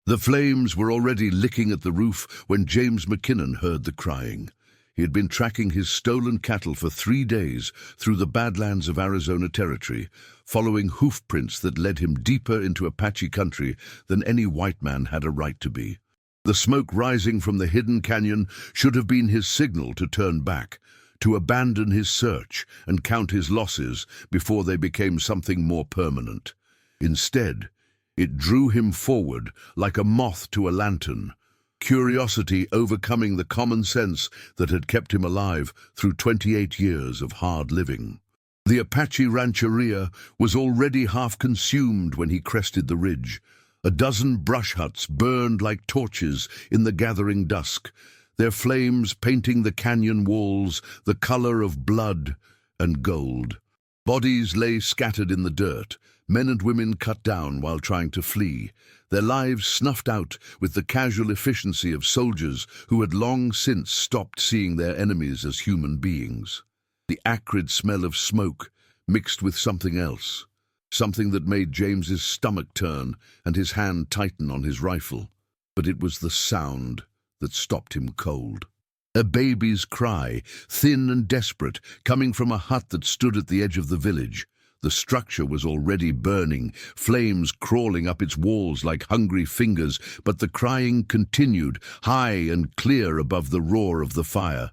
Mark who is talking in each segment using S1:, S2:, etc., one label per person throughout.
S1: The flames were already licking at the roof when James McKinnon heard the crying. He had been tracking his stolen cattle for 3 days through the Badlands of Arizona Territory, following hoof prints that led him deeper into Apache country than any white man had a right to be. The smoke rising from the hidden canyon should have been his signal to turn back, to abandon his search and count his losses before they became something more permanent. Instead, it drew him forward like a moth to a lantern, curiosity overcoming the common sense that had kept him alive through 28 years of hard living. The Apache rancheria was already half consumed when he crested the ridge. A dozen brush huts burned like torches in the gathering dusk, their flames painting the canyon walls the color of blood and gold. Bodies lay scattered in the dirt, men and women cut down while trying to flee, their lives snuffed out with the casual efficiency of soldiers who had long since stopped seeing their enemies as human beings. The acrid smell of smoke mixed with something else, something that made James's stomach turn and his hand tighten on his rifle. But it was the sound that stopped him cold. A baby's cry, thin and desperate, coming from a hut that stood at the edge of the village. The structure was already burning, flames crawling up its walls like hungry fingers, but the crying continued, high and clear above the roar of the fire.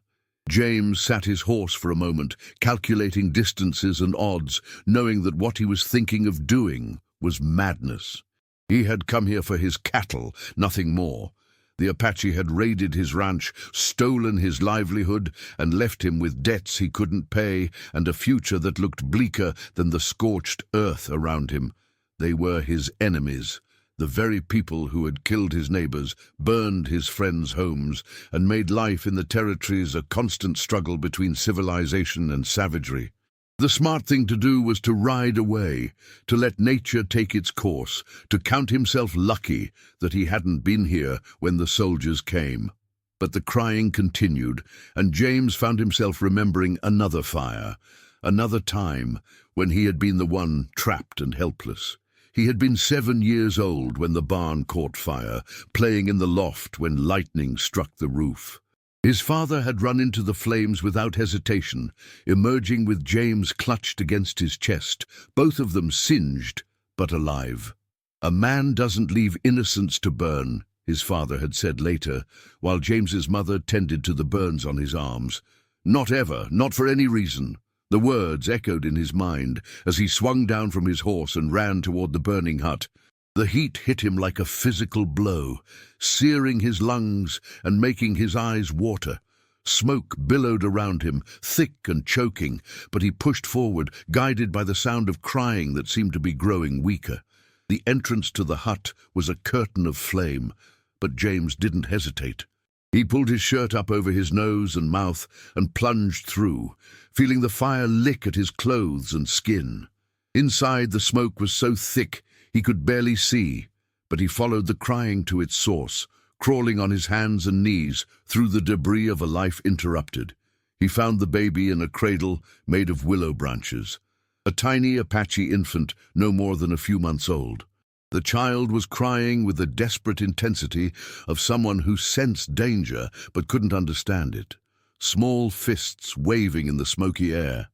S1: James sat his horse for a moment, calculating distances and odds, knowing that what he was thinking of doing was madness. He had come here for his cattle, nothing more. The Apache had raided his ranch, stolen his livelihood, and left him with debts he couldn't pay and a future that looked bleaker than the scorched earth around him. They were his enemies, the very people who had killed his neighbors, burned his friends' homes, and made life in the territories a constant struggle between civilization and savagery. The smart thing to do was to ride away, to let nature take its course, to count himself lucky that he hadn't been here when the soldiers came. But the crying continued, and James found himself remembering another fire, another time when he had been the one trapped and helpless. He had been 7 years old when the barn caught fire, playing in the loft when lightning struck the roof. His father had run into the flames without hesitation, emerging with James clutched against his chest, both of them singed, but alive. "A man doesn't leave innocents to burn," his father had said later, while James's mother tended to the burns on his arms. "Not ever, not for any reason." The words echoed in his mind as he swung down from his horse and ran toward the burning hut. The heat hit him like a physical blow, searing his lungs and making his eyes water. Smoke billowed around him, thick and choking, but he pushed forward, guided by the sound of crying that seemed to be growing weaker. The entrance to the hut was a curtain of flame, but James didn't hesitate. He pulled his shirt up over his nose and mouth and plunged through, feeling the fire lick at his clothes and skin. Inside, the smoke was so thick he could barely see, but he followed the crying to its source, crawling on his hands and knees through the debris of a life interrupted. He found the baby in a cradle made of willow branches, a tiny Apache infant no more than a few months old. The child was crying with the desperate intensity of someone who sensed danger but couldn't understand it, small fists waving in the smoky air.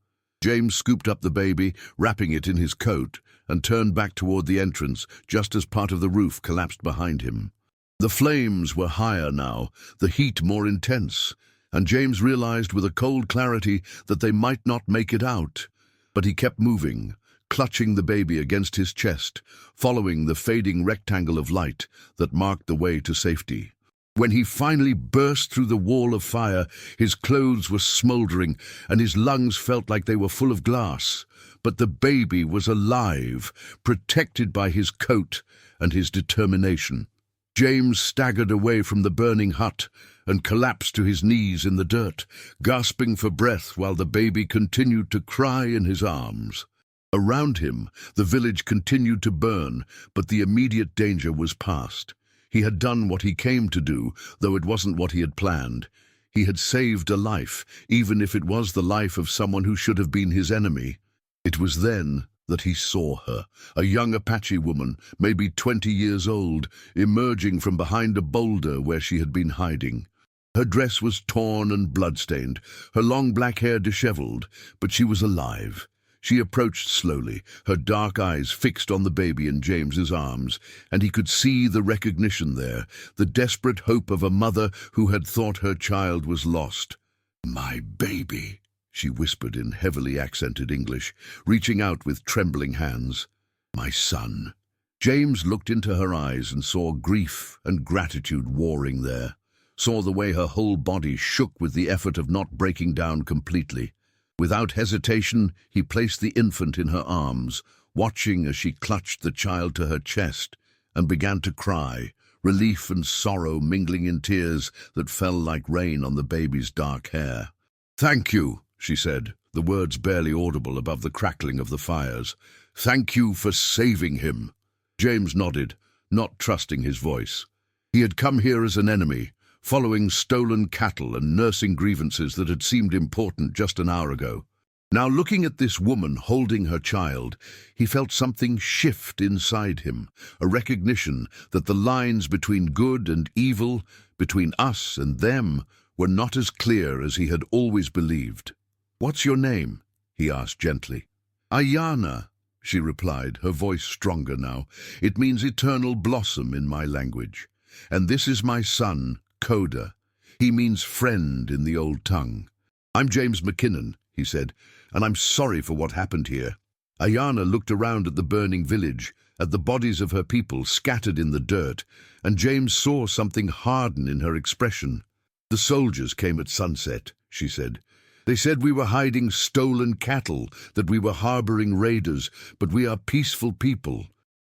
S1: James scooped up the baby, wrapping it in his coat, and turned back toward the entrance just as part of the roof collapsed behind him. The flames were higher now, the heat more intense, and James realized with a cold clarity that they might not make it out. But he kept moving, clutching the baby against his chest, following the fading rectangle of light that marked the way to safety. When he finally burst through the wall of fire, his clothes were smoldering and his lungs felt like they were full of glass. But the baby was alive, protected by his coat and his determination. James staggered away from the burning hut and collapsed to his knees in the dirt, gasping for breath while the baby continued to cry in his arms. Around him, the village continued to burn, but the immediate danger was past. He had done what he came to do, though it wasn't what he had planned. He had saved a life, even if it was the life of someone who should have been his enemy. It was then that he saw her, a young Apache woman, maybe 20 years old, emerging from behind a boulder where she had been hiding. Her dress was torn and blood-stained, her long black hair disheveled, but she was alive. She approached slowly, her dark eyes fixed on the baby in James's arms, and he could see the recognition there, the desperate hope of a mother who had thought her child was lost. "My baby," she whispered in heavily accented English, reaching out with trembling hands. "My son." James looked into her eyes and saw grief and gratitude warring there, saw the way her whole body shook with the effort of not breaking down completely. Without hesitation, he placed the infant in her arms, watching as she clutched the child to her chest and began to cry, relief and sorrow mingling in tears that fell like rain on the baby's dark hair. "Thank you," she said, the words barely audible above the crackling of the fires. "Thank you for saving him." James nodded, not trusting his voice. He had come here as an enemy, following stolen cattle and nursing grievances that had seemed important just an hour ago. Now, looking at this woman holding her child, he felt something shift inside him, a recognition that the lines between good and evil, between us and them, were not as clear as he had always believed. "What's your name?" he asked gently. "Ayana," she replied, her voice stronger now. "It means eternal blossom in my language. And this is my son, Coda. He means friend in the old tongue. I'm James McKinnon," he said, "and I'm sorry for what happened here." Ayana looked around at the burning village, at the bodies of her people scattered in the dirt, and James saw something harden in her expression. "The soldiers came at sunset," she said. "They said we were hiding stolen cattle, that we were harboring raiders, but we are peaceful people.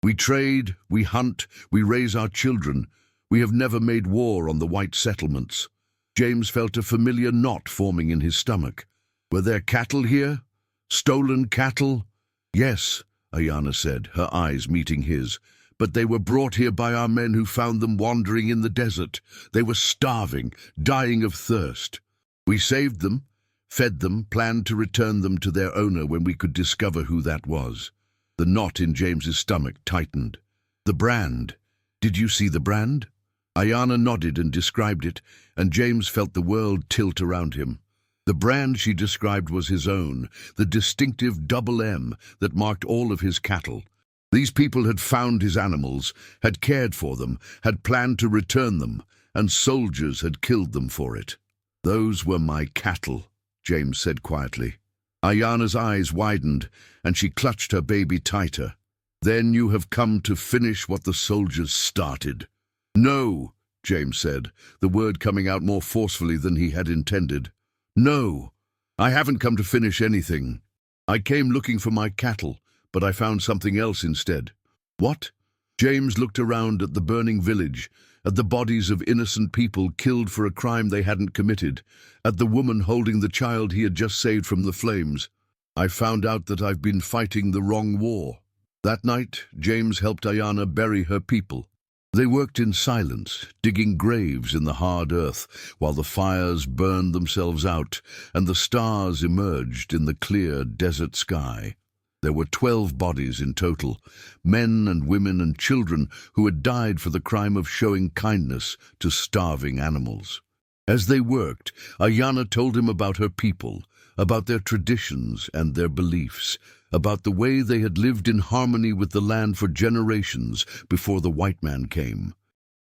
S1: We trade, we hunt, we raise our children. We have never made war on the white settlements." James felt a familiar knot forming in his stomach. "Were there cattle here? Stolen cattle?" "Yes," Ayana said, her eyes meeting his. "But they were brought here by our men who found them wandering in the desert. They were starving, dying of thirst. We saved them, fed them, planned to return them to their owner when we could discover who that was." The knot in James's stomach tightened. "The brand. Did you see the brand?" Ayana nodded and described it, and James felt the world tilt around him. The brand she described was his own, the distinctive double M that marked all of his cattle. These people had found his animals, had cared for them, had planned to return them, and soldiers had killed them for it. "Those were my cattle," James said quietly. Ayana's eyes widened, and she clutched her baby tighter. "Then you have come to finish what the soldiers started." "No," James said, the word coming out more forcefully than he had intended. "No, I haven't come to finish anything. I came looking for my cattle, but I found something else instead." "What?" James looked around at the burning village, at the bodies of innocent people killed for a crime they hadn't committed, at the woman holding the child he had just saved from the flames. "I found out that I've been fighting the wrong war." That night, James helped Ayana bury her people. They worked in silence, digging graves in the hard earth, while the fires burned themselves out and the stars emerged in the clear desert sky. There were 12 bodies in total, men and women and children who had died for the crime of showing kindness to starving animals. As they worked, Ayana told him about her people, about their traditions and their beliefs, about the way they had lived in harmony with the land for generations before the white man came.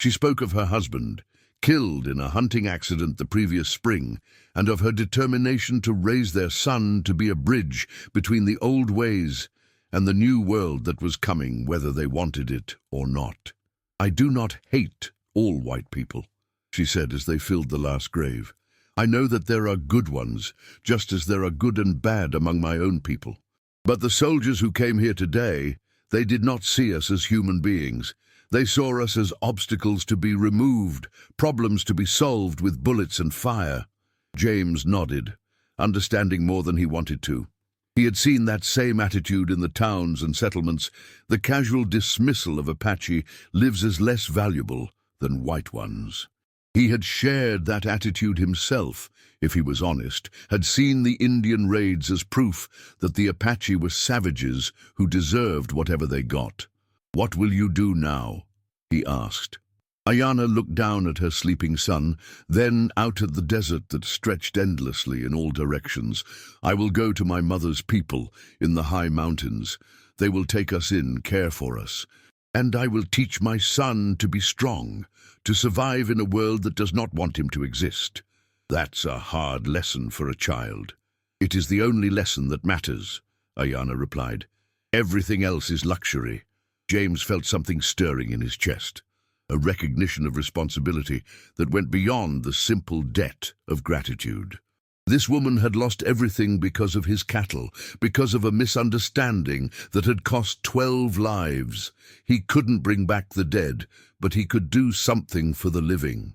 S1: She spoke of her husband, killed in a hunting accident the previous spring, and of her determination to raise their son to be a bridge between the old ways and the new world that was coming, whether they wanted it or not. "I do not hate all white people," she said as they filled the last grave. "I know that there are good ones, just as there are good and bad among my own people. But the soldiers who came here today, they did not see us as human beings. They saw us as obstacles to be removed, problems to be solved with bullets and fire." James nodded, understanding more than he wanted to. He had seen that same attitude in the towns and settlements. The casual dismissal of Apache lives as less valuable than white ones. He had shared that attitude himself, if he was honest, had seen the Indian raids as proof that the Apache were savages who deserved whatever they got. "What will you do now?" he asked. Ayana looked down at her sleeping son, then out at the desert that stretched endlessly in all directions. "I will go to my mother's people in the high mountains. They will take us in, care for us. And I will teach my son to be strong, to survive in a world that does not want him to exist." "That's a hard lesson for a child." "It is the only lesson that matters," Ayana replied. "Everything else is luxury." James felt something stirring in his chest, a recognition of responsibility that went beyond the simple debt of gratitude. This woman had lost everything because of his cattle, because of a misunderstanding that had cost 12 lives. He couldn't bring back the dead, but he could do something for the living.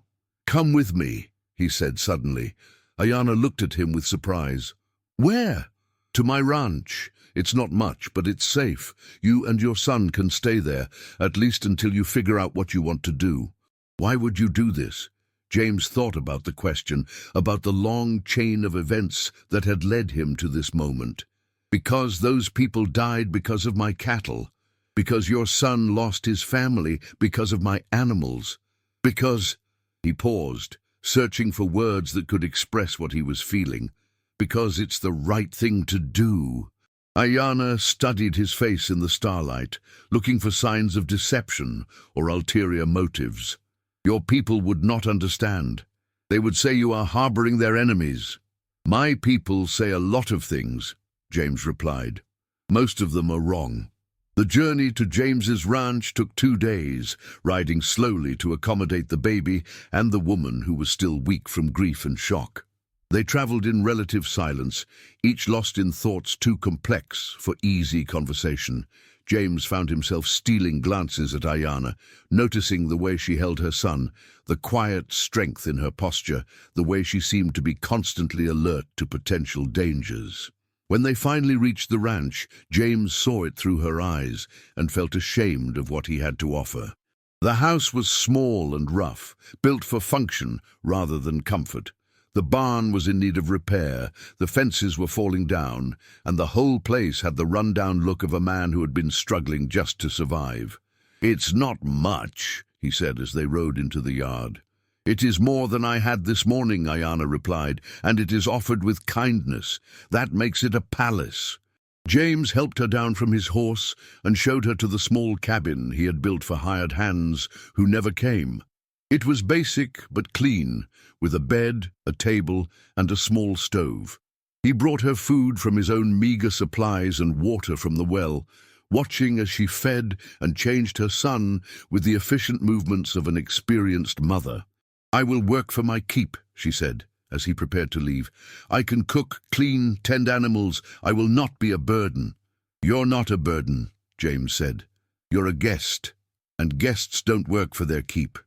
S1: "Come with me," he said suddenly. Ayana looked at him with surprise. "Where?" "To my ranch. It's not much, but it's safe. You and your son can stay there, at least until you figure out what you want to do." "Why would you do this?" James thought about the question, about the long chain of events that had led him to this moment. "Because those people died because of my cattle. Because your son lost his family because of my animals. Because—" He paused, searching for words that could express what he was feeling. "Because it's the right thing to do." Ayana studied his face in the starlight, looking for signs of deception or ulterior motives. "Your people would not understand. They would say you are harboring their enemies." "My people say a lot of things," James replied. "Most of them are wrong." The journey to James's ranch took 2 days, riding slowly to accommodate the baby and the woman who was still weak from grief and shock. They traveled in relative silence, each lost in thoughts too complex for easy conversation. James found himself stealing glances at Ayana, noticing the way she held her son, the quiet strength in her posture, the way she seemed to be constantly alert to potential dangers. When they finally reached the ranch, James saw it through her eyes and felt ashamed of what he had to offer. The house was small and rough, built for function rather than comfort. The barn was in need of repair, the fences were falling down, and the whole place had the run-down look of a man who had been struggling just to survive. "It's not much," he said as they rode into the yard. "It is more than I had this morning," Ayana replied, "and it is offered with kindness. That makes it a palace." James helped her down from his horse and showed her to the small cabin he had built for hired hands who never came. It was basic but clean, with a bed, a table, and a small stove. He brought her food from his own meager supplies and water from the well, watching as she fed and changed her son with the efficient movements of an experienced mother. "I will work for my keep," she said, as he prepared to leave. "I can cook, clean, tend animals. I will not be a burden." "You're not a burden," James said. "You're a guest, and guests don't work for their keep."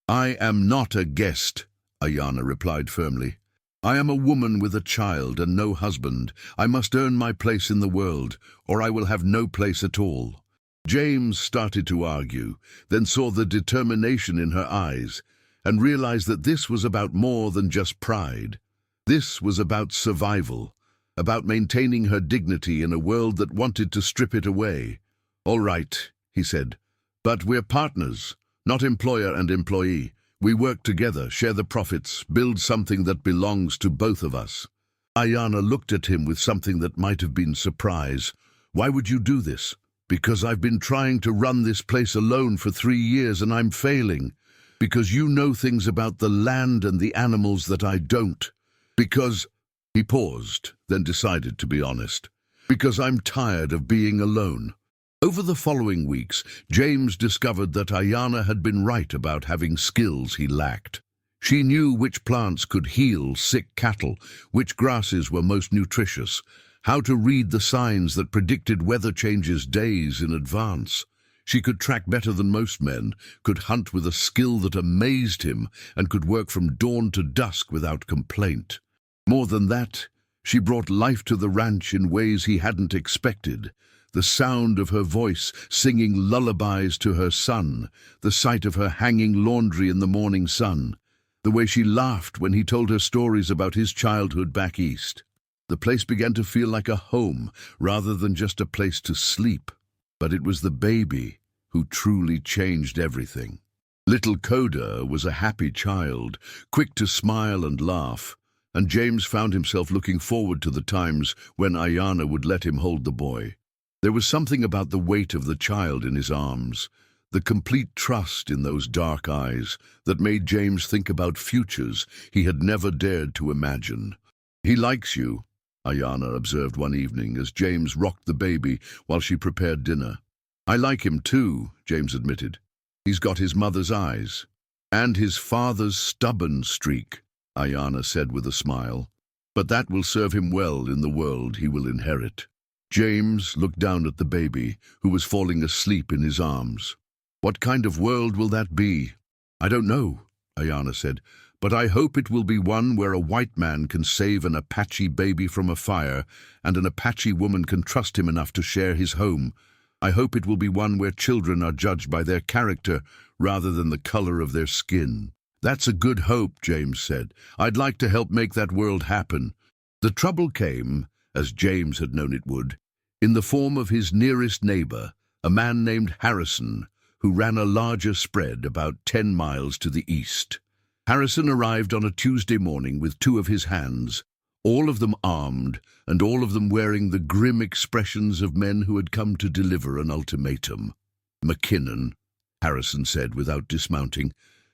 S1: "I am not a guest," Ayana replied firmly. "I am a woman with a child and no husband. I must earn my place in the world, or I will have no place at all." James started to argue, then saw the determination in her eyes, and realized that this was about more than just pride. This was about survival, about maintaining her dignity in a world that wanted to strip it away. "All right," he said, "but we're partners. Not employer and employee. We work together, share the profits, build something that belongs to both of us." Ayana looked at him with something that might have been surprise. "Why would you do this?" "Because I've been trying to run this place alone for 3 years and I'm failing. Because you know things about the land and the animals that I don't. Because—" He paused, then decided to be honest. "Because I'm tired of being alone." Over the following weeks, James discovered that Ayana had been right about having skills he lacked. She knew which plants could heal sick cattle, which grasses were most nutritious, how to read the signs that predicted weather changes days in advance. She could track better than most men, could hunt with a skill that amazed him, and could work from dawn to dusk without complaint. More than that, she brought life to the ranch in ways he hadn't expected. The sound of her voice singing lullabies to her son, the sight of her hanging laundry in the morning sun. the way she laughed when he told her stories about his childhood back east. The place began to feel like a home rather than just a place to sleep. But it was the baby who truly changed everything. Little Coda was a happy child, quick to smile and laugh, and James found himself looking forward to the times when Ayana would let him hold the boy. There was something about the weight of the child in his arms, the complete trust in those dark eyes, that made James think about futures he had never dared to imagine. "He likes you," Ayana observed one evening as James rocked the baby while she prepared dinner. "I like him too," James admitted. "He's got his mother's eyes." "And his father's stubborn streak," Ayana said with a smile. "But that will serve him well in the world he will inherit." James looked down at the baby, who was falling asleep in his arms. "What kind of world will that be?" "I don't know," Ayana said, "but I hope it will be one where a white man can save an Apache baby from a fire, and an Apache woman can trust him enough to share his home. I hope it will be one where children are judged by their character rather than the color of their skin." "That's a good hope," James said. "I'd like to help make that world happen." The trouble came, as James had known it would, in the form of his nearest neighbor, a man named Harrison, who ran a larger spread about 10 miles to the east. Harrison arrived on a Tuesday morning with 2 of his hands, all of them armed, and all of them wearing the grim expressions of men who had come to deliver an ultimatum. "McKinnon," Harrison said without dismounting,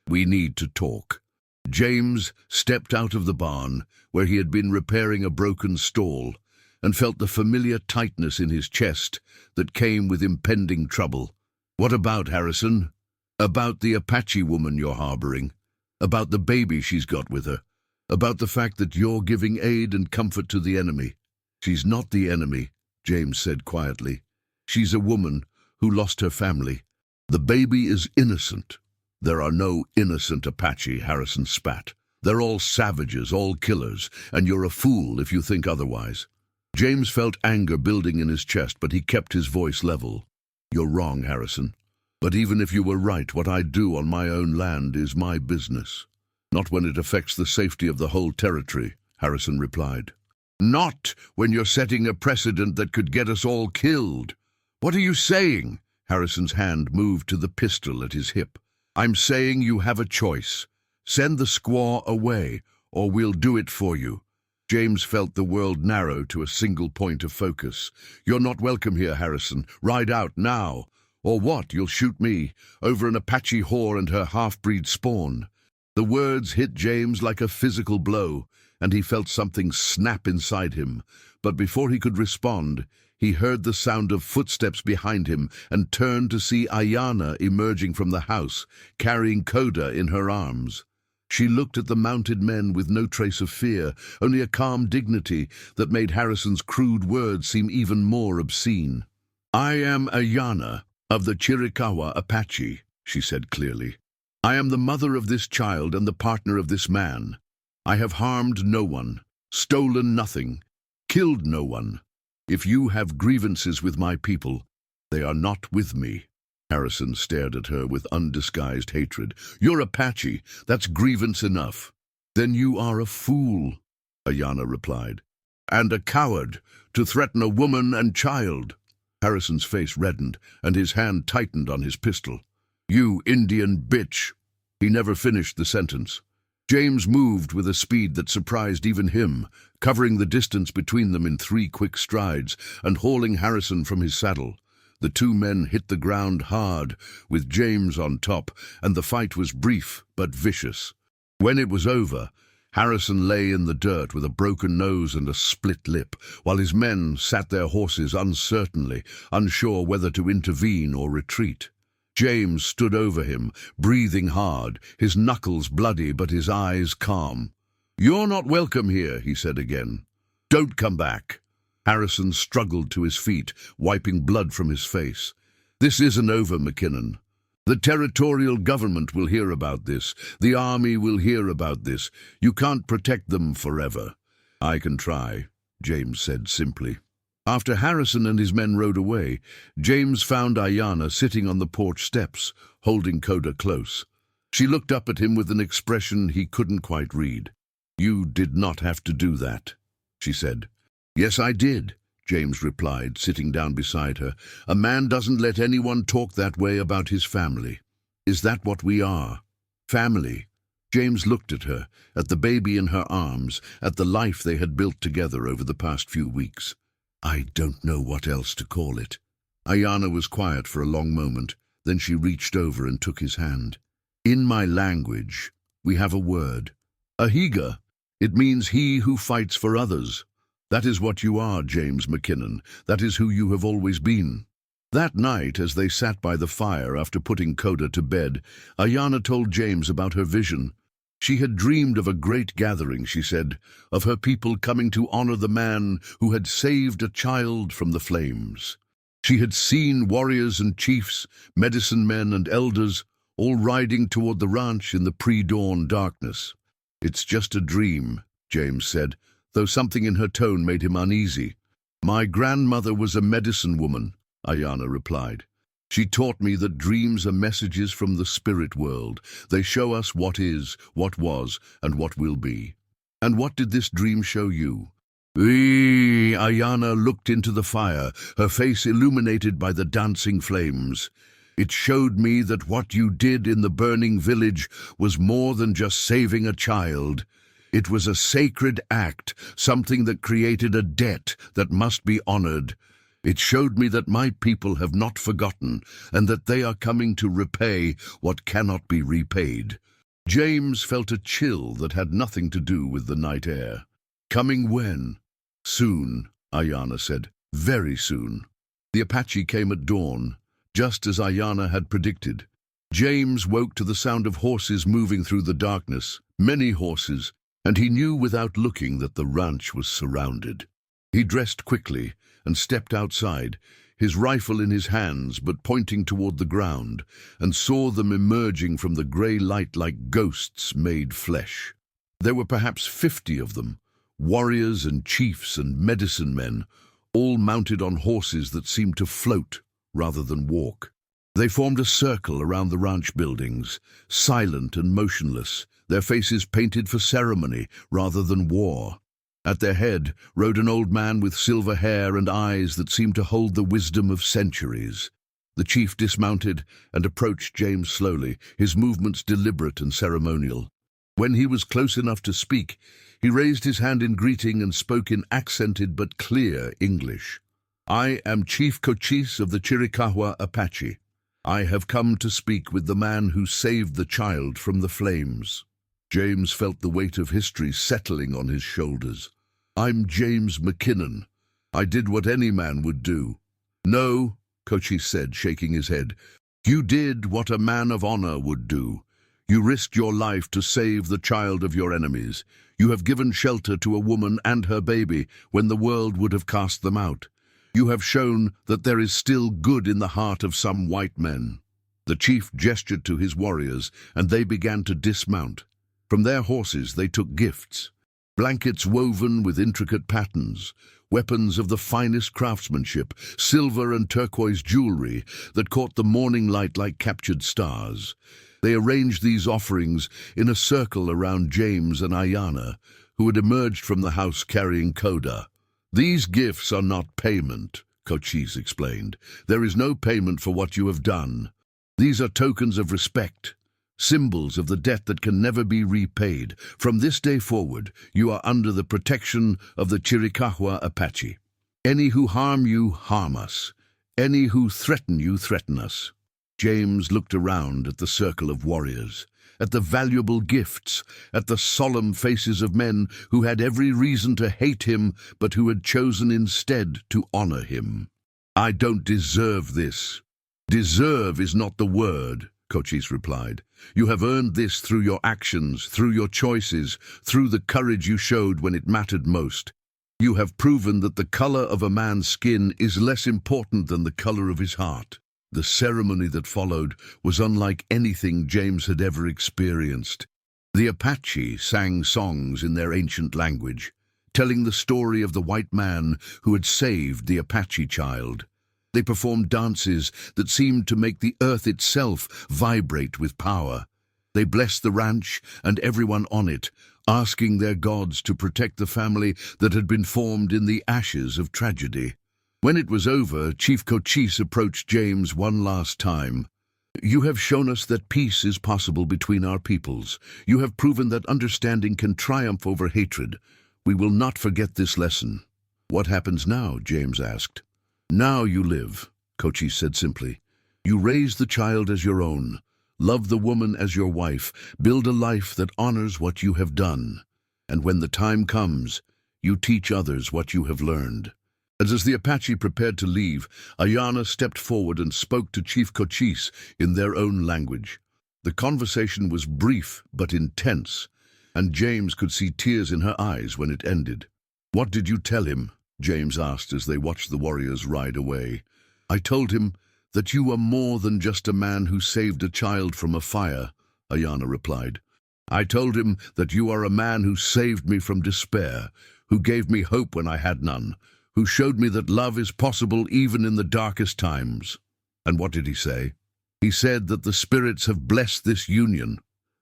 S1: "we need to talk." James stepped out of the barn, where he had been repairing a broken stall, and felt the familiar tightness in his chest that came with impending trouble. "What about, Harrison?" "About the Apache woman you're harboring. About the baby she's got with her. About the fact that you're giving aid and comfort to the enemy." "She's not the enemy," James said quietly. "She's a woman who lost her family. The baby is innocent." "There are no innocent Apache," Harrison spat. "They're all savages, all killers, and you're a fool if you think otherwise." James felt anger building in his chest, but he kept his voice level. "You're wrong, Harrison. But even if you were right, what I do on my own land is my business. Not when it affects the safety of the whole territory," Harrison replied. "Not when you're setting a precedent that could get us all killed." "What are you saying?" Harrison's hand moved to the pistol at his hip. "I'm saying you have a choice. Send the squaw away, or we'll do it for you." James felt the world narrow to a single point of focus. "You're not welcome here, Harrison. Ride out now. Or what? You'll shoot me over an Apache whore and her half-breed spawn." The words hit James like a physical blow, and he felt something snap inside him. But before he could respond, he heard the sound of footsteps behind him and turned to see Ayana emerging from the house, carrying Coda in her arms. She looked at the mounted men with no trace of fear, only a calm dignity that made Harrison's crude words seem even more obscene. "I am Ayana of the Chiricahua Apache," she said clearly. "I am the mother of this child and the partner of this man. I have harmed no one, stolen nothing, killed no one. If you have grievances with my people, they are not with me." Harrison stared at her with undisguised hatred. "You're Apache. That's grievance enough." "Then you are a fool," Ayana replied. "And a coward to threaten a woman and child." Harrison's face reddened, and his hand tightened on his pistol. "You Indian bitch." He never finished the sentence. James moved with a speed that surprised even him, covering the distance between them in 3 quick strides and hauling Harrison from his saddle. The 2 men hit the ground hard, with James on top, and the fight was brief but vicious. When it was over, Harrison lay in the dirt with a broken nose and a split lip, while his men sat their horses uncertainly, unsure whether to intervene or retreat. James stood over him, breathing hard, his knuckles bloody but his eyes calm. "You're not welcome here," he said again. "Don't come back." Harrison struggled to his feet, wiping blood from his face. "This isn't over, McKinnon. The territorial government will hear about this. The army will hear about this. You can't protect them forever." "I can try," James said simply. After Harrison and his men rode away, James found Ayana sitting on the porch steps, holding Coda close. She looked up at him with an expression he couldn't quite read. "You did not have to do that," she said. "Yes, I did," James replied, sitting down beside her. "A man doesn't let anyone talk that way about his family. Is that what we are? Family?" James looked at her, at the baby in her arms, at the life they had built together over the past few weeks. "I don't know what else to call it." Ayana was quiet for a long moment, then she reached over and took his hand. "In my language, we have a word. Ahiga. It means he who fights for others. That is what you are, James McKinnon. That is who you have always been." That night, as they sat by the fire after putting Coda to bed, Ayana told James about her vision. She had dreamed of a great gathering, she said, of her people coming to honor the man who had saved a child from the flames. She had seen warriors and chiefs, medicine men and elders, all riding toward the ranch in the pre-dawn darkness. "It's just a dream," James said, though something in her tone made him uneasy. "My grandmother was a medicine woman," Ayana replied. "She taught me that dreams are messages from the spirit world. They show us what is, what was, and what will be." "And what did this dream show you?" Ayana looked into the fire, her face illuminated by the dancing flames. "It showed me that what you did in the burning village was more than just saving a child. It was a sacred act, something that created a debt that must be honored. It showed me that my people have not forgotten, and that they are coming to repay what cannot be repaid." James felt a chill that had nothing to do with the night air. "Coming when?" "Soon," Ayana said. "Very soon." The Apache came at dawn, just as Ayana had predicted. James woke to the sound of horses moving through the darkness, many horses, and he knew without looking that the ranch was surrounded. He dressed quickly and stepped outside, his rifle in his hands but pointing toward the ground, and saw them emerging from the grey light like ghosts made flesh. There were perhaps 50 of them, warriors and chiefs and medicine men, all mounted on horses that seemed to float rather than walk. They formed a circle around the ranch buildings, silent and motionless, their faces painted for ceremony rather than war. At their head rode an old man with silver hair and eyes that seemed to hold the wisdom of centuries. The chief dismounted and approached James slowly, his movements deliberate and ceremonial. When he was close enough to speak, he raised his hand in greeting and spoke in accented but clear English. "I am Chief Cochise of the Chiricahua Apache. I have come to speak with the man who saved the child from the flames." James felt the weight of history settling on his shoulders. "I'm James McKinnon. I did what any man would do." "No," Cochise said, shaking his head. "You did what a man of honor would do. You risked your life to save the child of your enemies. You have given shelter to a woman and her baby when the world would have cast them out. You have shown that there is still good in the heart of some white men." The chief gestured to his warriors, and they began to dismount. From their horses they took gifts. Blankets woven with intricate patterns, weapons of the finest craftsmanship, silver and turquoise jewelry that caught the morning light like captured stars. They arranged these offerings in a circle around James and Ayana, who had emerged from the house carrying Coda. "These gifts are not payment," Cochise explained. "There is no payment for what you have done. These are tokens of respect, symbols of the debt that can never be repaid. From this day forward, you are under the protection of the Chiricahua Apache. Any who harm you, harm us. Any who threaten you, threaten us." James looked around at the circle of warriors, at the valuable gifts, at the solemn faces of men who had every reason to hate him, but who had chosen instead to honor him. "I don't deserve this." "Deserve is not the word," Cochise replied. "You have earned this through your actions, through your choices, through the courage you showed when it mattered most. You have proven that the color of a man's skin is less important than the color of his heart." The ceremony that followed was unlike anything James had ever experienced. The Apache sang songs in their ancient language, telling the story of the white man who had saved the Apache child. They performed dances that seemed to make the earth itself vibrate with power. They blessed the ranch and everyone on it, asking their gods to protect the family that had been formed in the ashes of tragedy. When it was over, Chief Cochise approached James one last time. "You have shown us that peace is possible between our peoples. You have proven that understanding can triumph over hatred. We will not forget this lesson." "What happens now?" James asked. "Now you live," Cochise said simply. "You raise the child as your own. Love the woman as your wife. Build a life that honors what you have done. And when the time comes, you teach others what you have learned." And as the Apache prepared to leave, Ayana stepped forward and spoke to Chief Cochise in their own language. The conversation was brief but intense, and James could see tears in her eyes when it ended. "What did you tell him?" James asked as they watched the warriors ride away. "I told him that you are more than just a man who saved a child from a fire," Ayana replied. "I told him that you are a man who saved me from despair, who gave me hope when I had none, who showed me that love is possible even in the darkest times." "And what did he say?" "He said that the spirits have blessed this union,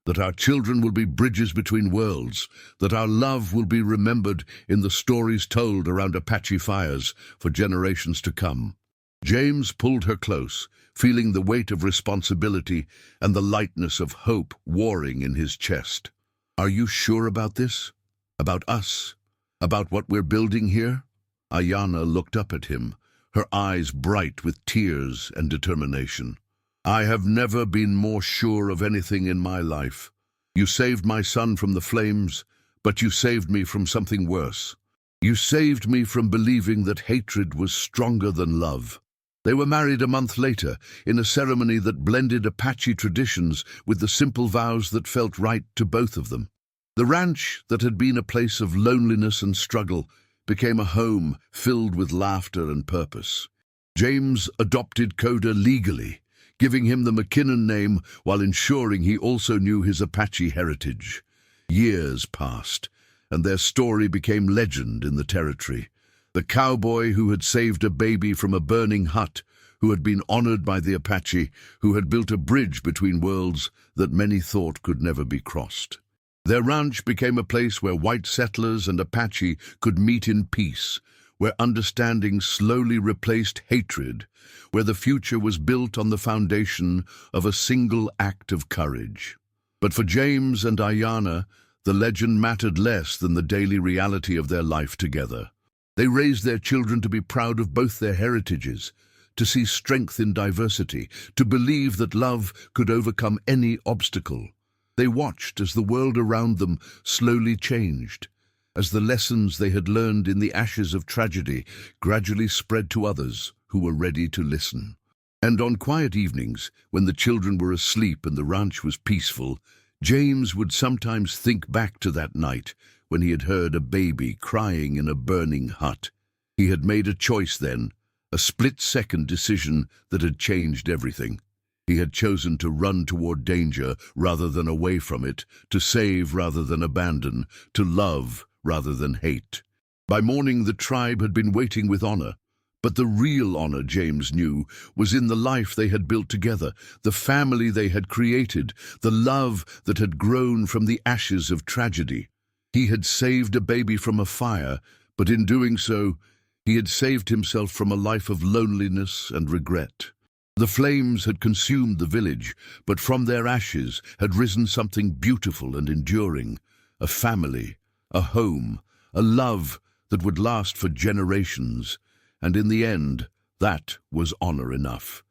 S1: that our children will be bridges between worlds, that our love will be remembered in the stories told around Apache fires for generations to come." James pulled her close, feeling the weight of responsibility and the lightness of hope warring in his chest. "Are you sure about this? About us? About what we're building here?" Ayana looked up at him, her eyes bright with tears and determination. "I have never been more sure of anything in my life. You saved my son from the flames, but you saved me from something worse. You saved me from believing that hatred was stronger than love." They were married a month later, in a ceremony that blended Apache traditions with the simple vows that felt right to both of them. The ranch, that had been a place of loneliness and struggle, became a home filled with laughter and purpose. James adopted Coda legally, giving him the McKinnon name while ensuring he also knew his Apache heritage. Years passed, and their story became legend in the territory. The cowboy who had saved a baby from a burning hut, who had been honored by the Apache, who had built a bridge between worlds that many thought could never be crossed. Their ranch became a place where white settlers and Apache could meet in peace, where understanding slowly replaced hatred, where the future was built on the foundation of a single act of courage. But for James and Ayana, the legend mattered less than the daily reality of their life together. They raised their children to be proud of both their heritages, to see strength in diversity, to believe that love could overcome any obstacle. They watched as the world around them slowly changed, as the lessons they had learned in the ashes of tragedy gradually spread to others who were ready to listen. And on quiet evenings, when the children were asleep and the ranch was peaceful, James would sometimes think back to that night when he had heard a baby crying in a burning hut. He had made a choice then, a split-second decision that had changed everything. He had chosen to run toward danger rather than away from it, to save rather than abandon, to love rather than hate. By morning, the tribe had been waiting with honor. But the real honor, James knew, was in the life they had built together, the family they had created, the love that had grown from the ashes of tragedy. He had saved a baby from a fire, but in doing so, he had saved himself from a life of loneliness and regret. The flames had consumed the village, but from their ashes had risen something beautiful and enduring, a family, a home, a love that would last for generations. And in the end, that was honor enough.